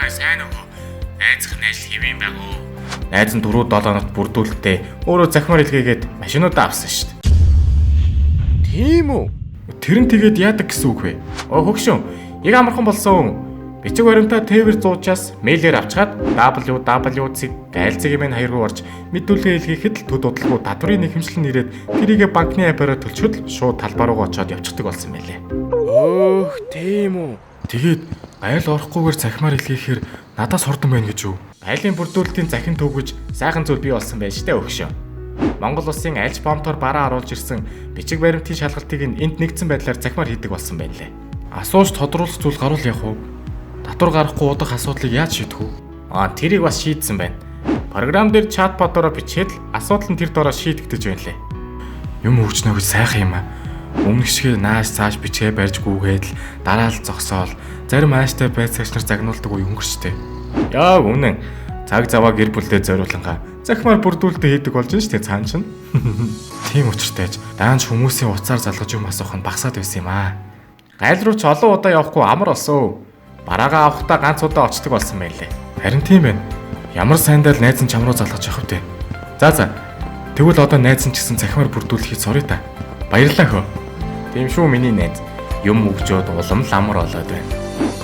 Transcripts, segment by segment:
сайн уу? Найзах нь ажил хэвэн баг уу? Найз нь 4-7 хоногт бүрдүүлэлтээ өөрөө захимаар илгээгээд машинуудаа авсан шүү дээ. Тийм үү? Тэр нь тэгээд яадаг гэсэн үг вэ? Хөгшин, яг амархан болсон. Бичиг баримтаа тээвэр зуучаас мэйлээр авчгаад www.galzig-ийн хоёр руу орж мэдүүлгээ илгээхэд л төд удалгүй татврын нэхэмжлэл нэрээд тэрийгэ банкны аппараа төлчгөл шууд талбай руугаа очоод явчихдаг болсон байлээ. Тийм үү. Тэгээд айл орохгүйгээр захимаар илгээхээр надаас хордон байна гэж юу? Айлын бүрдүүлэлтийн захин төвгөж сайхан зүйл бий болсон байж тээ өгшөө. Монгол улсын альж бомтоор бараа оруулж ирсэн бичиг баримтын шалгалтыг энд нэгдсэн байдлаар захимаар хийдэг болсон байлээ. Асууж тодруулах зүйл гарвал явах уу? Татвар гарахгүй удах асуудлыг яаж шийдэх вэ? Тэрийг бас шийдсэн байна. Програм дээр чатботороо бичээд л асуудал нь тэр дороо шийдэгдэж байна лээ. Юм хөгжнө гэж сайхан юм аа. Өмнөх шиг нааш цааш бичгээ барьж гүгээд л дараа л зогсоол зарим ааштай байцаагч нар загнуулдаг үе өнгөрчтэй. Яа үнэн. Цаг заваа гэр бүлдээ зориулангаа захимаар бүрдүүлэлтээ хийдэг болж нь штэ цаан чинь. Тийм учиртайж даанч хүмүүсийн уцаар залгаж юм асуух нь багасаад байсан юм аа. Гайл руу ч олон удаа явахгүй амар болсон. Бараагаа авахдаа ганц удаа очдог болсон байлээ. Харин тийм байна. Ямар сайндаа л найз нь чам руу залгаж явах вэ? За. Тэгвэл одоо найз нь ч гэсэн захимаар бүрдүүлэхийг суръя та. Баярлалаа хөө. Тийм шүү миний найз. Юм өгчөөд улам л амар болоод байна.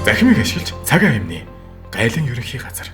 Захимыг ашиглаж цагаа хэмнэ. Гайлын ерөнхий газар.